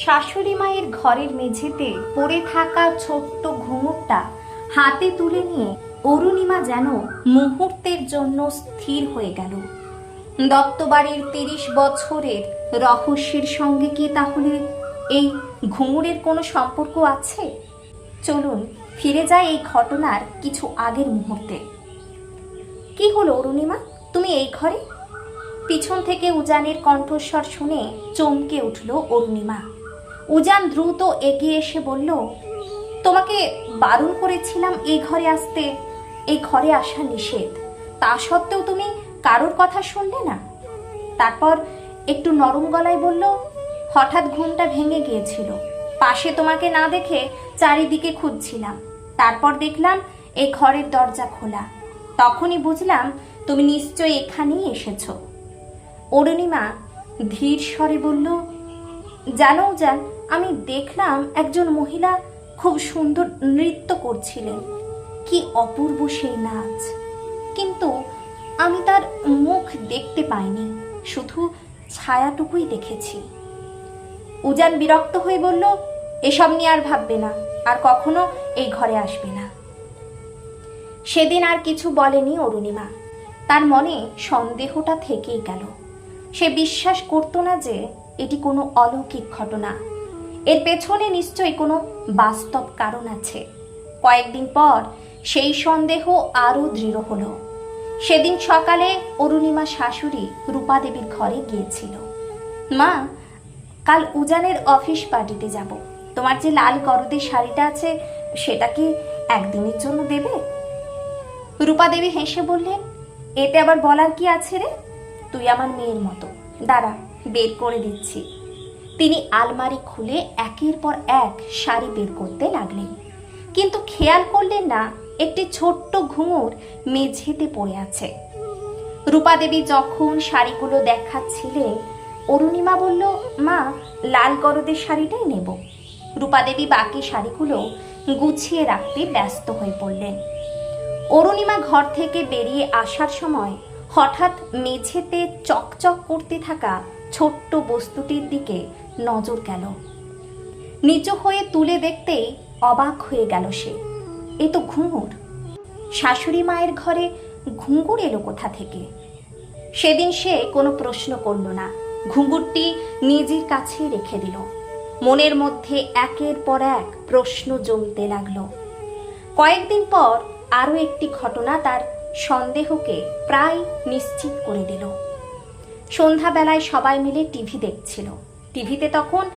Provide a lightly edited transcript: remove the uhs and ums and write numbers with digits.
শাশুড়ি মায়ের ঘরের মেঝেতে পড়ে থাকা ছোট্ট ঘুঙুরটা হাতে তুলে নিয়ে অরুণিমা যেন মুহূর্তের জন্য স্থির হয়ে গেল। দত্তবাড়ির ৩০ বছরের রহস্যের সঙ্গে কি তাহলে এই ঘুঙুরের কোনো সম্পর্ক আছে? চলুন ফিরে যাই এই ঘটনার কিছু আগের মুহূর্তে। কি হলো অরুণিমা, তুমি এই ঘরে? পিছন থেকে উজানের কণ্ঠস্বর শুনে চমকে উঠল অরুণিমা। উজান দ্রুত এগিয়ে এসে বলল, তোমাকে বারণ করেছিলাম এই ঘরে আসতে, এই ঘরে আসা নিষেধ, তা সত্ত্বেও তুমি কারোর কথা শুনলে না। তারপর একটু নরম গলায় বলল, হঠাৎ ঘুমটা ভেঙে গিয়েছিল, পাশে তোমাকে না দেখে চারিদিকে খুঁজছিলাম, তারপর দেখলাম এই ঘরের দরজা খোলা, তখনই বুঝলাম তুমি নিশ্চয়ই এখানেই এসেছো। অরুণিমা ধীর স্বরে বলল, জানো উজান, আমি দেখলাম একজন মহিলা খুব সুন্দর নৃত্য করছিলেন, কি অপূর্ব সেই নাচ, কিন্তু আমি তার মুখ দেখতে পাইনি, শুধু ছায়াটুকুই দেখেছি। উজান বিরক্ত হয়ে বলল, এসব নিয়ে আর ভাববে না, আর কখনো এই ঘরে আসবে না। সেদিন আর কিছু বলেনি অরুণিমা। তার মনে সন্দেহটা থেকেই গেল। সে বিশ্বাস করত না যে এটি কোনো অলৌকিক ঘটনা, এর পেছনে নিশ্চয়ই কোনো বাস্তব কারণ আছে। কয়েকদিন পর সেই সন্দেহ আরও দৃঢ় হলো। সেদিন সকালে অরুণিমা শাশুড়ি রূপা দেবীর ঘরে গিয়েছিল। মা, কাল উজানের অফিস পার্টিতে যাব, তোমার যে লাল গরদের শাড়িটা আছে সেটা কি একদিনের জন্য দেবে? রূপা দেবী হেসে বললেন, এতে আবার বলার কি আছে রে, তুই আমার মেয়ের মতো, দাঁড়া বের করে দিচ্ছি। তিনি আলমারি খুলে একের পর এক শাড়ি বের করতে লাগলেন, কিন্তু খেয়াল করলেন না একটি ছোট্ট ঘুঙুর মেঝেতে পড়ে আছে। রূপা দেবী যখন শাড়িগুলো দেখাচ্ছিলেন, অরুণিমা বলল, মা, লাল গরদের শাড়িটাই নেব। রূপা দেবী বাকি শাড়িগুলো গুছিয়ে রাখতে ব্যস্ত হয়ে পড়লেন। অরুণিমা ঘর থেকে বেরিয়ে আসার সময় হঠাৎ মেঝেতে চকচক করতে থাকা ছোট্ট বস্তুটির দিকে নজর গেল। নিচু হয়ে তুলে দেখতেই অবাক হয়ে গেল সে, এ তো ঘুঙুর। শাশুড়ি মায়ের ঘরে ঘুঙুর এলো কোথা থেকে? সেদিন সে কোনো প্রশ্ন করল না, ঘুঙুরটি নিজের কাছে রেখে দিল। মনের মধ্যে একের পর এক প্রশ্ন জমতে লাগলো। কয়েকদিন পর আরও একটি ঘটনা তার সন্দেহকে প্রায় নিশ্চিত করে দিল। সন্ধ্যাবেলায় সবাই মিলে টিভি দেখছিল। টিভিতে তখন